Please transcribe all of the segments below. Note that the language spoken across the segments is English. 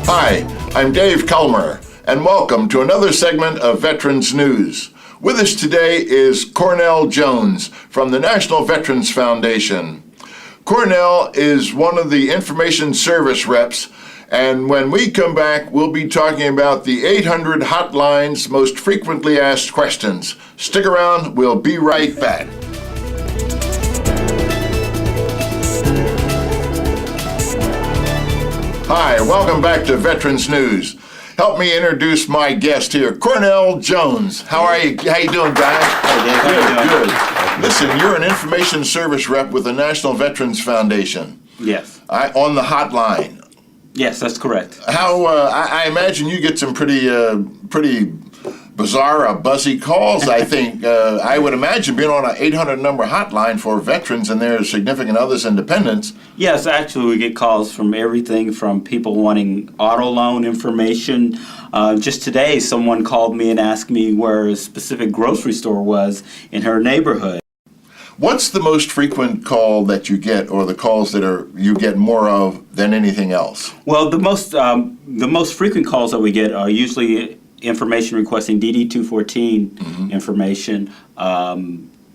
Hi, I'm Dave Culmer, and welcome to another segment of Veterans News. With us today is Cornell Jones from the National Veterans Foundation. Cornell is one of the information service reps, and when we come back, we'll be talking about the 800 Hotline's most frequently asked questions. Stick around, we'll be right back. Hi, welcome back to Veterans News. Help me introduce my guest here, Cornell Jones. How are you? How you doing, guys? Hey, Dave. Good. Listen, you're an information service rep with the National Veterans Foundation. Yes. On the hotline. Yes, that's correct. How? I imagine you get some pretty bizarre, buzzy calls. I think I would imagine being on an 800 number hotline for veterans and their significant others and dependents. Yes, actually, we get calls from everything from people wanting auto loan information. Just today, someone called me and asked me where a specific grocery store was in her neighborhood. What's the most frequent call that you get, or the calls that you get more of than anything else? Well, the most frequent calls that we get are usually information requesting DD-214 information,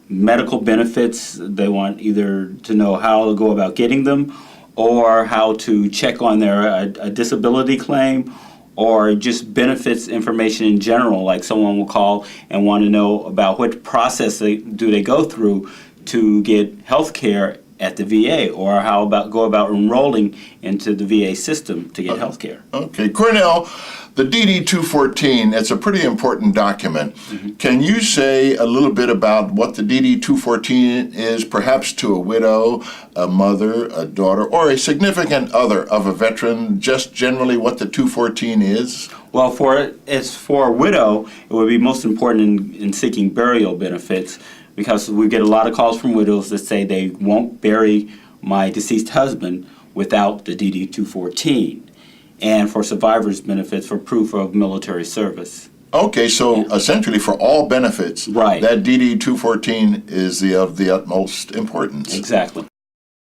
medical benefits. They want either to know how to go about getting them, or how to check on their a disability claim, or just benefits information in general. Like someone will call and want to know about what process they go through to get health care at the VA, or how about go about enrolling into the VA system to get health care. Okay, Cornell, the DD-214, it's a pretty important document. Can you say a little bit about what the DD-214 is, perhaps to a widow, a mother, a daughter, or a significant other of a veteran, just generally what the 214 is? Well, for a widow, it would be most important in seeking burial benefits, because we get a lot of calls from widows that say they won't bury my deceased husband without the DD-214, and for survivors' benefits for proof of military service. Okay, so essentially for all benefits, right, that DD-214 is of the utmost importance. Exactly.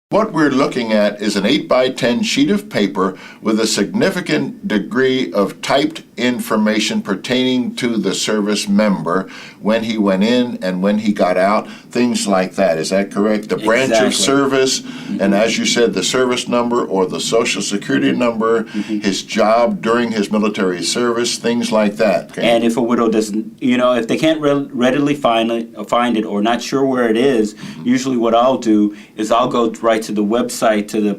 What we're looking at is an 8 by 10 sheet of paper with a significant degree of typed information pertaining to the service member, when he went in and when he got out, things like that. Is that correct? The branch of service, and as you said, the service number or the social security number, his job during his military service, things like that. Okay? And if a widow doesn't, if they can't readily find it or not sure where it is, usually what I'll do is I'll go right to the website, to the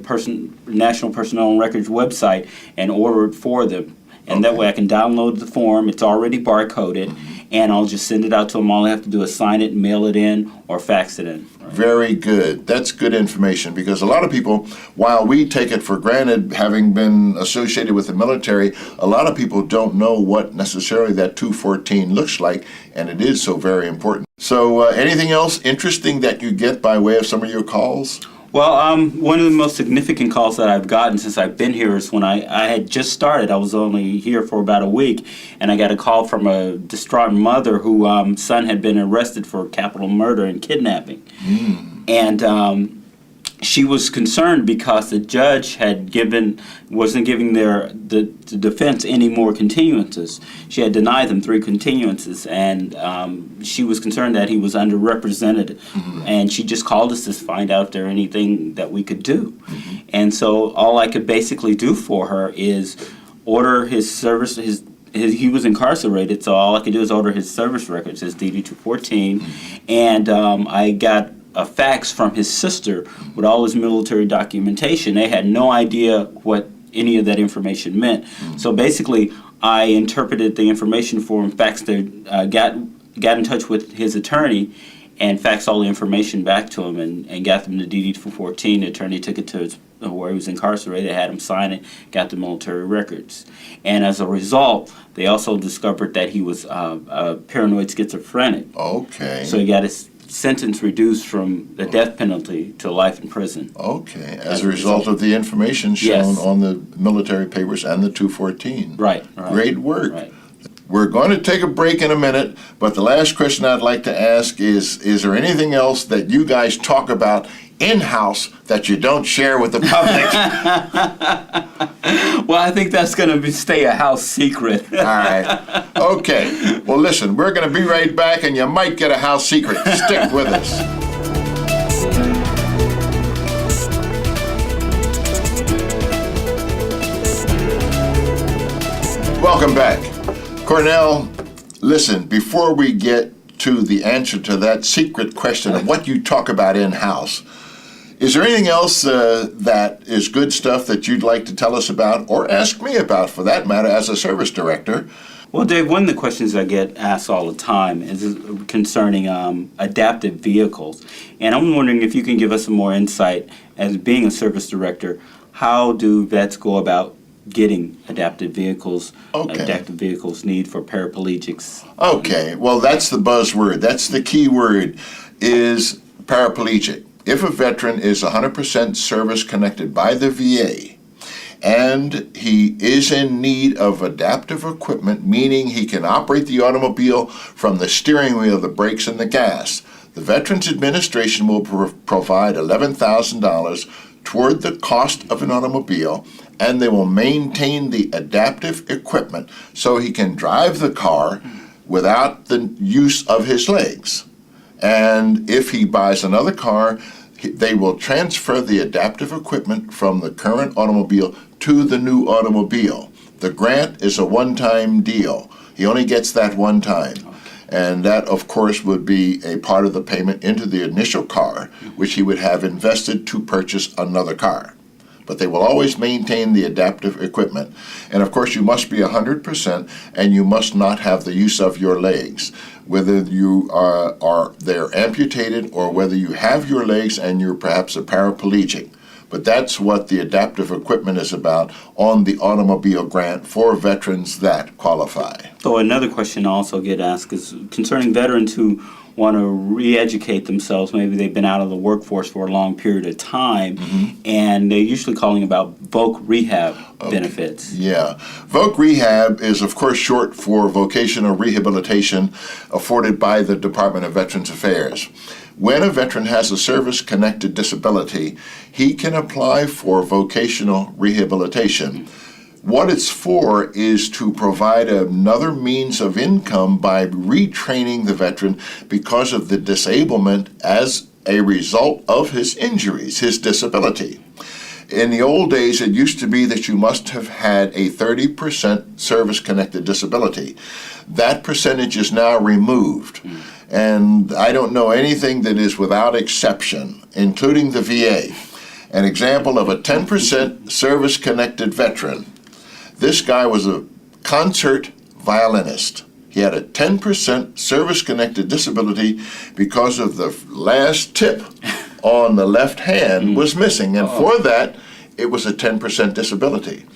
National Personnel and Records website, and order it for them. And that way I can download the form. It's already barcoded, and I'll just send it out to them. All I have to do is sign it, mail it in, or fax it in. Right? Very good. That's good information, because a lot of people, while we take it for granted, having been associated with the military, a lot of people don't know what necessarily that 214 looks like, and it is so very important. So anything else interesting that you get by way of some of your calls? Well, one of the most significant calls that I've gotten since I've been here is when I had just started. I was only here for about a week, and I got a call from a distraught mother whose son had been arrested for capital murder and kidnapping. And she was concerned because the judge wasn't giving the defense any more continuances. She had denied them 3 continuances, and she was concerned that he was underrepresented. And she just called us to find out if there anything that we could do. And so all I could basically do for her is order his service. He was incarcerated, so all I could do is order his service records, his DD-214, and I got a fax from his sister with all his military documentation. They had no idea what any of that information meant. So basically, I interpreted the information for him, got in touch with his attorney, and faxed all the information back to him, and got them the DD-214. The attorney took it to where he was incarcerated, had him sign it, got the military records. And as a result, they also discovered that he was paranoid schizophrenic. Okay. So he got his sentence reduced from the death penalty to life in prison. Okay, as a result of the information shown on the military papers and the 214. Right. Great work. Right. We're going to take a break in a minute, but the last question I'd like to ask is there anything else that you guys talk about in-house that you don't share with the public? Well, I think that's going to stay a house secret. All right. Okay. Well, listen, we're going to be right back, and you might get a house secret. Stick with us. Welcome back. Cornell, listen, before we get to the answer to that secret question of what you talk about in-house, is there anything else that is good stuff that you'd like to tell us about, or ask me about, for that matter, as a service director? Well, Dave, one of the questions I get asked all the time is concerning adaptive vehicles. And I'm wondering if you can give us some more insight, as being a service director, how do vets go about getting adaptive vehicles, adaptive vehicles need for paraplegics? Okay, well, that's the buzzword. That's the key word, is paraplegic. If a veteran is 100% service connected by the VA, and he is in need of adaptive equipment, meaning he can operate the automobile from the steering wheel, the brakes, and the gas, the Veterans Administration will provide $11,000 toward the cost of an automobile, and they will maintain the adaptive equipment so he can drive the car without the use of his legs. And if he buys another car, they will transfer the adaptive equipment from the current automobile to the new automobile. The grant is a one-time deal. He only gets that one time. And that, of course, would be a part of the payment into the initial car, which he would have invested to purchase another car. But they will always maintain the adaptive equipment. And of course, you must be 100%, and you must not have the use of your legs. Whether you are they're amputated, or whether you have your legs and you're perhaps a paraplegic. But that's what the adaptive equipment is about on the automobile grant for veterans that qualify. So another question I also get asked is concerning veterans who want to re-educate themselves. Maybe they've been out of the workforce for a long period of time, and they're usually calling about VOC rehab benefits. Yeah. VOC rehab is, of course, short for vocational rehabilitation afforded by the Department of Veterans Affairs. When a veteran has a service-connected disability, he can apply for vocational rehabilitation. What it's for is to provide another means of income by retraining the veteran because of the disablement as a result of his injuries, his disability. In the old days, it used to be that you must have had a 30% service-connected disability. That percentage is now removed. And I don't know anything that is without exception, including the VA. An example of a 10% service-connected veteran. This guy was a concert violinist. He had a 10% service-connected disability because of the last tip on the left hand was missing, and for that, it was a 10% disability.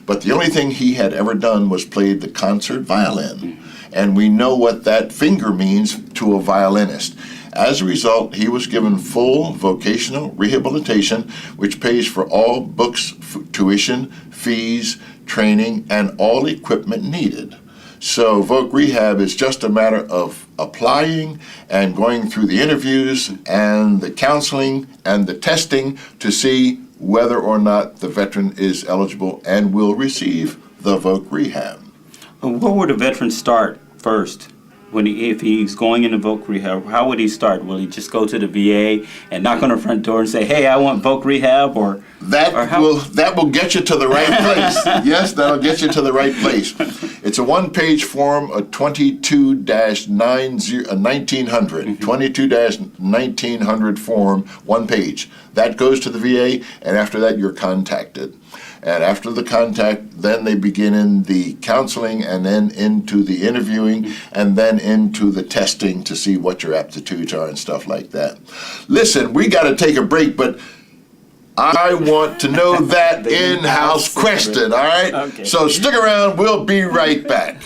But the only thing he had ever done was played the concert violin, and we know what that finger means to a violinist. As a result, he was given full vocational rehabilitation, which pays for all books, tuition, fees, training, and all equipment needed. So VOC rehab is just a matter of applying and going through the interviews and the counseling and the testing to see whether or not the veteran is eligible and will receive the VOC rehab. Where would a veteran start first? If he's going into VOC rehab, how would he start? Will he just go to the VA and knock on the front door and say, "Hey, I want VOC rehab," or that will get you to the right place. Yes, that'll get you to the right place. It's a one-page form, a 22-1900, 22-1900 form, one page. That goes to the VA, and after that, you're contacted. And after the contact, then they begin in the counseling, and then into the interviewing, and then into the testing to see what your aptitudes are and stuff like that. Listen, we got to take a break, but I want to know that in-house question, all right? Okay. So stick around. We'll be right back.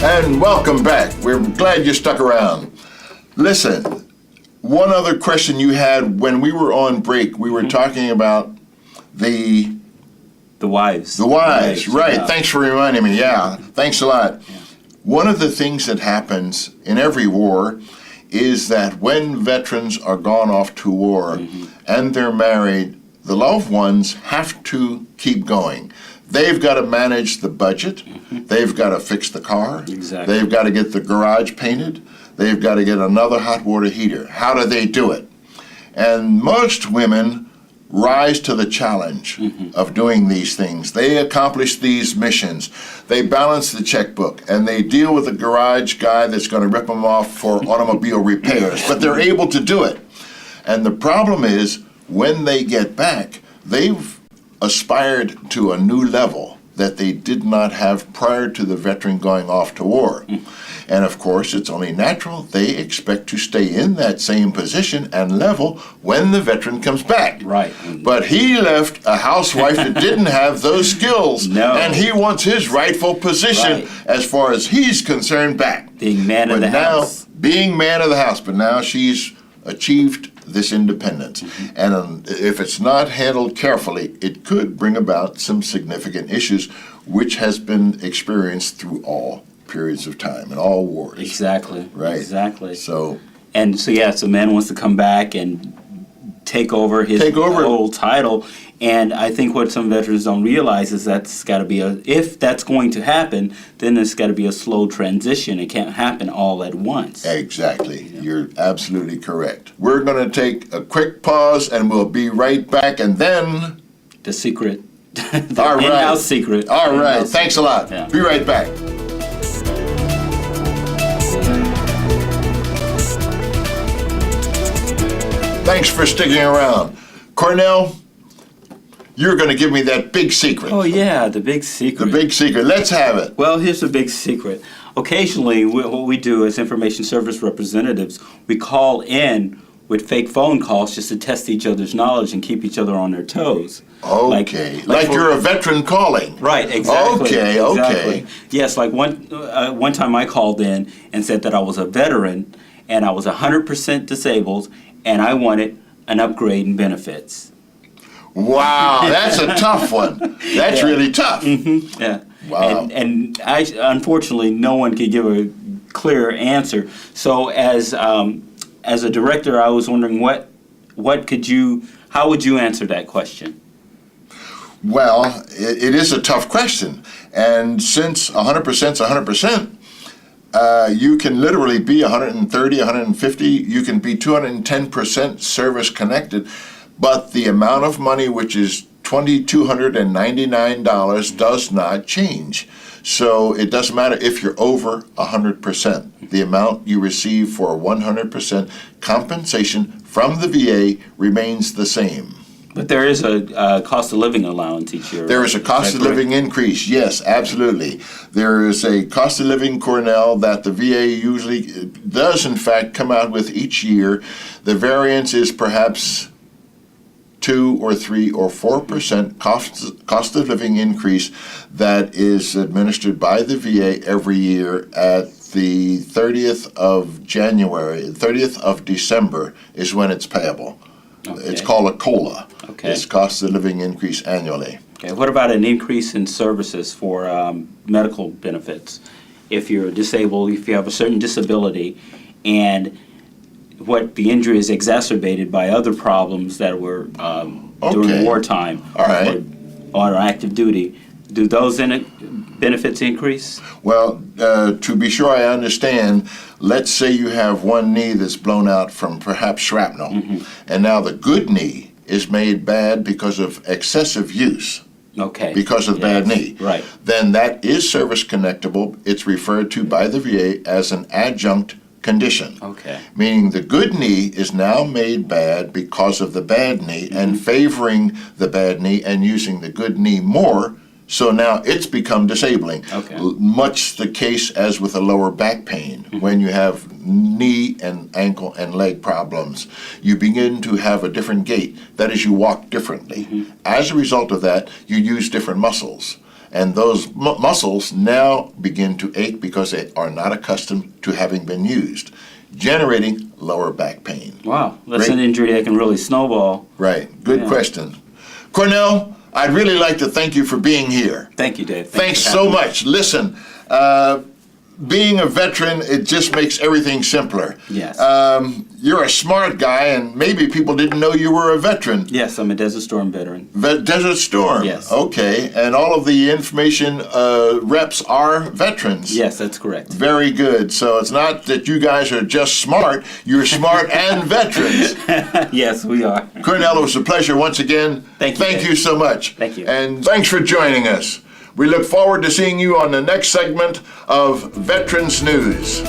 And welcome back. We're glad you stuck around. Listen, one other question you had when we were on break, we were talking about the wives. The wives, right. Yeah. Thanks for reminding me. Yeah, thanks a lot. Yeah. One of the things that happens in every war is that when veterans are gone off to war and they're married, the loved ones have to keep going. They've got to manage the budget. They've got to fix the car. Exactly. They've got to get the garage painted. They've got to get another hot water heater. How do they do it? And most women rise to the challenge of doing these things. They accomplish these missions. They balance the checkbook, and they deal with the garage guy that's going to rip them off for automobile repairs. But they're able to do it. And the problem is, when they get back, they've aspired to a new level that they did not have prior to the veteran going off to war. And of course, it's only natural they expect to stay in that same position and level when the veteran comes back. Right. But he left a housewife that didn't have those skills. No. And he wants his rightful position, Right. as far as he's concerned, back. Being man of the house. Being man of the house. But now she's achieved this independence. And if it's not handled carefully, it could bring about some significant issues, which has been experienced through all periods of time and all wars. Exactly. Right. Exactly. So So man wants to come back and take over his old title. And I think what some veterans don't realize is that's got to be if that's going to happen, then it's got to be a slow transition. It can't happen all at once. exactly. You're absolutely correct. We're going to take a quick pause and we'll be right back, and then The secret. The All right. in-house secret. all right. In-house Thanks a lot. Yeah. Be right back. Thanks for sticking around. Cornell, you're going to give me that big secret. Oh, yeah, the big secret. The big secret. Let's have it. Well, here's the big secret. Occasionally, what we do as information service representatives, we call in with fake phone calls just to test each other's knowledge and keep each other on their toes. Okay. Like you're a veteran calling. Right, exactly. Okay, okay. Yes, like one time I called in and said that I was a veteran and I was 100% disabled and I wanted an upgrade in benefits. Wow, that's a tough one. That's Yeah. really tough. Yeah. Wow. And unfortunately, no one could give a clear answer. So as a director, I was wondering how would you answer that question? Well, it is a tough question. And since 100% is 100%, you can literally be 130, 150, you can be 210% service connected, but the amount of money, which is $2,299, does not change. So it doesn't matter if you're over 100%. The amount you receive for 100% compensation from the VA remains the same. But there is a cost of living allowance each year. There is a cost of living increase, yes, absolutely. There is a cost of living, Cornell, that the VA usually does, in fact, come out with each year. The variance is perhaps 2 or 3 or 4% cost of living increase that is administered by the VA every year at the 30th of January. 30th of December is when it's payable. Okay. It's called a COLA. Okay. It's cost of living increase annually. Okay. What about an increase in services for medical benefits? If you're disabled, if you have a certain disability, and what the injury is exacerbated by other problems that were during Okay. wartime All right. or active duty, do those benefits increase? Well, to be sure I understand, let's say you have one knee that's blown out from perhaps shrapnel, and now the good knee is made bad because of excessive use, Okay. because of the bad knee. Right. Then that is service connectable. It's referred to by the VA as an adjunct condition. Okay. Meaning the good knee is now made bad because of the bad knee and favoring the bad knee and using the good knee more. So now it's become disabling. Okay. Much the case as with a lower back pain. When you have knee and ankle and leg problems, you begin to have a different gait. That is, you walk differently. As a result of that, you use different muscles. And those muscles now begin to ache because they are not accustomed to having been used, generating lower back pain. Wow, that's Great. an injury that can really snowball. Right. Good Yeah. question. Cornell, I'd really like to thank you for being here. Thank you, Dave. Thanks you for so having me. much. Listen, being a veteran, it just makes everything simpler. Yes. You're a smart guy, and maybe people didn't know you were a veteran. Yes, I'm a Desert Storm veteran. Desert Storm. Yes. Okay, and all of the information reps are veterans. Yes, that's correct. Very good. So it's not that you guys are just smart, you're smart and veterans. Yes, we are. Cornell, it was a pleasure once again. Thank you, Thank Dave. you so much. Thank you. And thanks for joining us. We look forward to seeing you on the next segment of Veterans News.